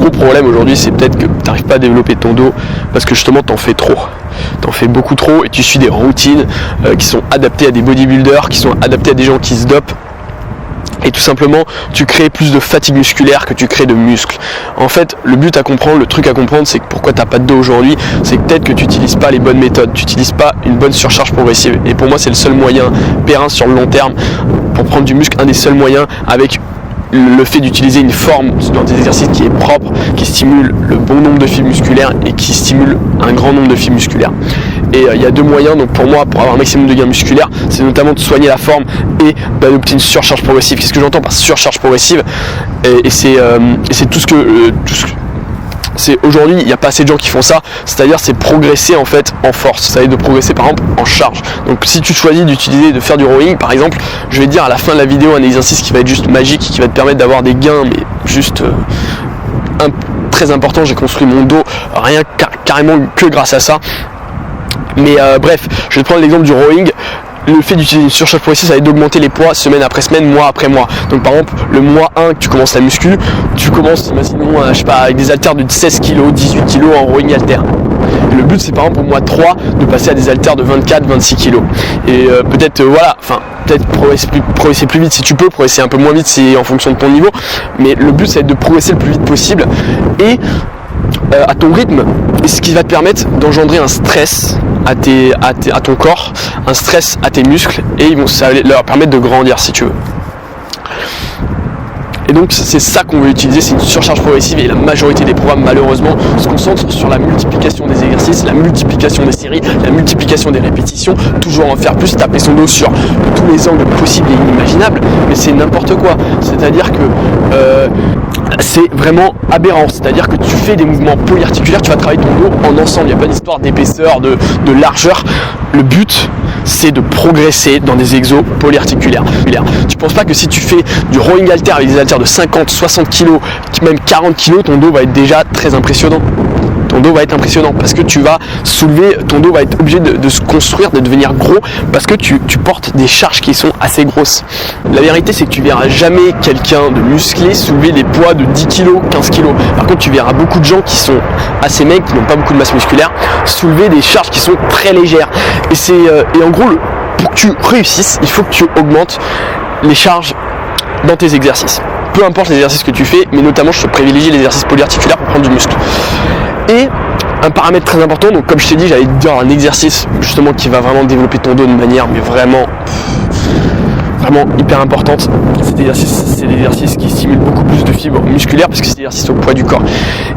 gros problème aujourd'hui, c'est peut-être que tu n'arrives pas à développer ton dos parce que justement t'en fais trop. T'en fais beaucoup trop et tu suis des routines qui sont adaptées à des bodybuilders, qui sont adaptées à des gens qui se dopent. Et tout simplement, tu crées plus de fatigue musculaire que tu crées de muscles. En fait, le but à comprendre, le truc à comprendre, c'est que pourquoi tu n'as pas de dos aujourd'hui, c'est que peut-être que tu n'utilises pas les bonnes méthodes, tu n'utilises pas une bonne surcharge progressive. Et pour moi, c'est le seul moyen périn sur le long terme pour prendre du muscle, un des seuls moyens avec le fait d'utiliser une forme dans des exercices qui est propre, qui stimule le bon nombre de fibres musculaires et qui stimule un grand nombre de fibres musculaires. Et il y a deux moyens, donc pour moi, pour avoir un maximum de gains musculaires, c'est notamment de soigner la forme et d'adopter une surcharge progressive. Qu'est-ce que j'entends par surcharge progressive? Et c'est tout ce que... c'est aujourd'hui, il n'y a pas assez de gens qui font ça, c'est-à-dire c'est progresser en fait en force, ça va être de progresser par exemple en charge. Donc si tu choisis de faire du rowing par exemple, je vais te dire à la fin de la vidéo un exercice qui va être juste magique, qui va te permettre d'avoir des gains mais juste très important. J'ai construit mon dos carrément que grâce à ça. Mais bref, je vais te prendre l'exemple du rowing. Le fait d'utiliser une surcharge progressive, ça va être d'augmenter les poids semaine après semaine, mois après mois. Donc par exemple, le mois 1 que tu commences la muscu, tu commences, imaginons, je sais pas, avec des haltères de 16 kg, 18 kg en rowing halter. Et le but, c'est par exemple au mois 3 de passer à des haltères de 24, 26 kg. Et peut-être progresser plus vite si tu peux, progresser un peu moins vite c'est en fonction de ton niveau. Mais le but, ça va être de progresser le plus vite possible et à ton rythme, et ce qui va te permettre d'engendrer un stress à ton corps, un stress à tes muscles, et ça va leur permettre de grandir si tu veux. Et donc c'est ça qu'on veut utiliser, c'est une surcharge progressive, et la majorité des programmes malheureusement se concentrent sur la multiplication des exercices, la multiplication des séries, la multiplication des répétitions, toujours en faire plus, taper son dos sur tous les angles possibles et inimaginables, mais c'est n'importe quoi. C'est-à-dire que c'est vraiment aberrant, c'est-à-dire que tu fais des mouvements polyarticulaires, tu vas travailler ton dos en ensemble, il n'y a pas d'histoire d'épaisseur, de largeur. Le but, c'est de progresser dans des exos polyarticulaires. Tu penses pas que si tu fais du rowing halter avec des haltères de 50, 60 kg, même 40 kg, ton dos va être déjà très impressionnant. Ton dos va être impressionnant parce que tu vas soulever, ton dos va être obligé de se construire, de devenir gros parce que tu portes des charges qui sont assez grosses. La vérité, c'est que tu verras jamais quelqu'un de musclé soulever des poids de 10 kg, 15 kg. Par contre, tu verras beaucoup de gens qui sont assez maigres, qui n'ont pas beaucoup de masse musculaire, soulever des charges qui sont très légères. Et en gros, pour que tu réussisses, il faut que tu augmentes les charges dans tes exercices. Peu importe les exercices que tu fais, mais notamment je te privilégie les exercices polyarticulaires pour prendre du muscle. Et un paramètre très important, donc comme je t'ai dit, j'allais te dire un exercice justement qui va vraiment développer ton dos de manière mais vraiment hyper importante. Cet exercice, c'est l'exercice qui stimule beaucoup plus de fibres musculaires parce que c'est l'exercice au poids du corps.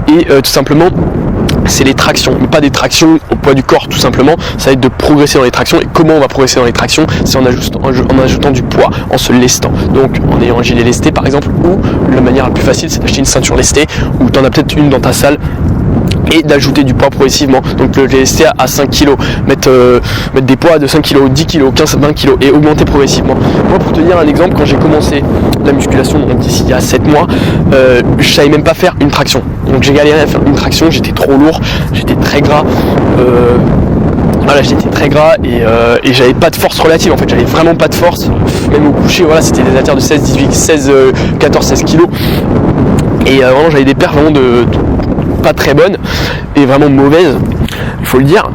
Et tout simplement, c'est les tractions, mais pas des tractions au poids du corps tout simplement, ça va être de progresser dans les tractions. Et comment on va progresser dans les tractions? C'est en ajoutant du poids, en se lestant. Donc en ayant un gilet lesté par exemple, ou la manière la plus facile c'est d'acheter une ceinture lestée, ou tu en as peut-être une dans ta salle, et d'ajouter du poids progressivement. Donc le lesté à 5 kg, mettre des poids de 5 kg, 10 kg, 15, 20 kg et augmenter progressivement. Moi pour te dire un exemple, quand j'ai commencé la musculation donc d'ici il y a 7 mois, je savais même pas faire une traction. Donc j'ai galéré à faire une traction, j'étais trop lourd, j'étais très gras. J'étais très gras et j'avais pas de force relative, en fait j'avais vraiment pas de force, même au coucher, c'était des haltères de 16, 18, 16, 14, 16 kg et vraiment j'avais des perfs vraiment pas très bonnes et vraiment mauvaises, il faut le dire.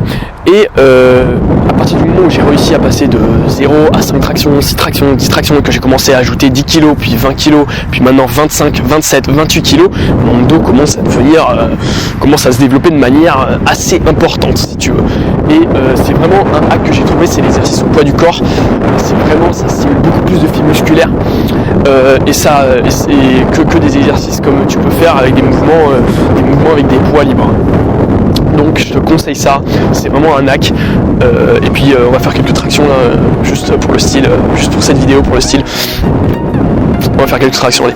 Et à partir du moment où j'ai réussi à passer de 0 à 5 tractions, 6 tractions, 10 tractions, et que j'ai commencé à ajouter 10 kg, puis 20 kg, puis maintenant 25, 27, 28 kg, mon dos commence à se développer de manière assez importante si tu veux. Et c'est vraiment un hack que j'ai trouvé, c'est l'exercice au poids du corps. Ça stimule beaucoup plus de fibres musculaires et c'est que des exercices comme tu peux faire avec des mouvements avec des poids libres. Donc je te conseille ça, c'est vraiment un hack. Et puis on va faire quelques tractions là, juste pour le style, juste pour cette vidéo pour le style. On va faire quelques tractions, allez.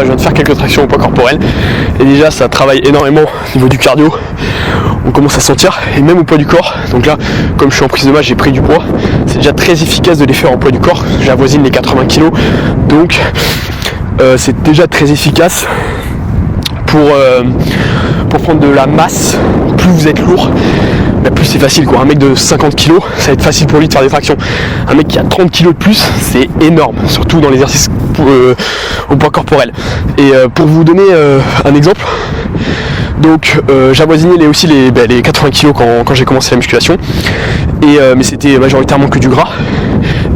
je viens de faire quelques tractions au poids corporel et déjà ça travaille énormément au niveau du cardio, on commence à sentir, et même au poids du corps. Donc là, comme je suis en prise de masse, j'ai pris du poids, c'est déjà très efficace de les faire en poids du corps, j'avoisine les 80 kg, donc c'est déjà très efficace pour prendre de la masse. Plus vous êtes lourd, plus c'est facile quoi. Un mec de 50 kg, ça va être facile pour lui de faire des tractions. Un mec qui a 30 kg de plus, c'est énorme, surtout dans l'exercice au poids corporel. Et pour vous donner un exemple, donc j'avoisinais aussi les 80 kg quand j'ai commencé la musculation, mais c'était majoritairement que du gras,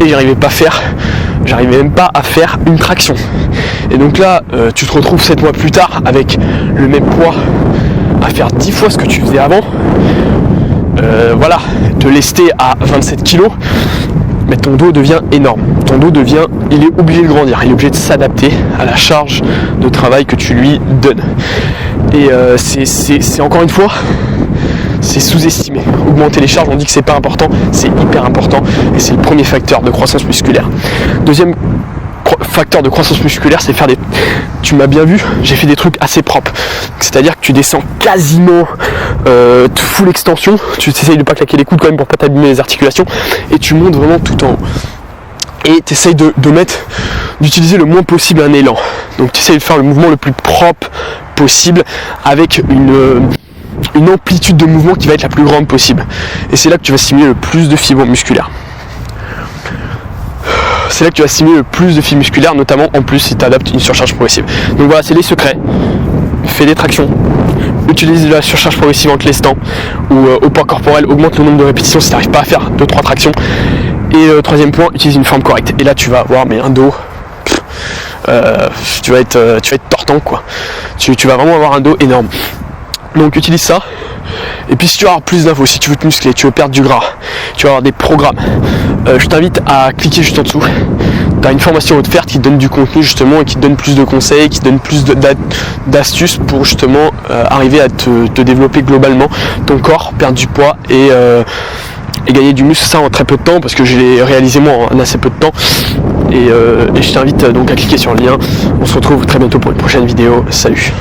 et j'arrivais même pas à faire une traction. Et donc là, tu te retrouves 7 mois plus tard avec le même poids, à faire 10 fois ce que tu faisais avant. Voilà, te lester à 27 kg, mais ton dos devient énorme. Ton dos il est obligé de grandir, il est obligé de s'adapter à la charge de travail que tu lui donnes. Et c'est encore une fois, c'est sous-estimé. Augmenter les charges, on dit que c'est pas important, c'est hyper important, et c'est le premier facteur de croissance musculaire. Deuxième facteur de croissance musculaire, c'est faire tu m'as bien vu, j'ai fait des trucs assez propres, c'est-à-dire que tu descends quasiment full extension, tu essayes de pas claquer les coudes quand même pour pas t'abîmer les articulations, et tu montes vraiment tout en haut, et tu essayes d'utiliser le moins possible un élan. Donc tu essayes de faire le mouvement le plus propre possible, avec une amplitude de mouvement qui va être la plus grande possible, et c'est là que tu vas stimuler le plus de fibres musculaires. C'est là que tu vas stimuler le plus de fibres musculaires, notamment en plus si tu adaptes une surcharge progressive. Donc voilà, c'est les secrets. Fais des tractions, utilise la surcharge progressive en te lestant, ou au poids corporel, augmente le nombre de répétitions si tu n'arrives pas à faire 2-3 tractions. Et troisième point, utilise une forme correcte. Et là tu vas avoir un dos, tu vas être tortant quoi. Tu vas vraiment avoir un dos énorme. Donc utilise ça. Et puis si tu veux avoir plus d'infos, si tu veux te muscler, tu veux perdre du gras, tu vas avoir des programmes, je t'invite à cliquer juste en dessous. Tu as une formation offerte qui te donne du contenu justement, et qui te donne plus de conseils, qui te donne plus d'astuces pour justement arriver à te développer globalement ton corps, perdre du poids et gagner du muscle, ça en très peu de temps, parce que je l'ai réalisé moi en assez peu de temps. Et je t'invite donc à cliquer sur le lien. On se retrouve très bientôt pour une prochaine vidéo. Salut.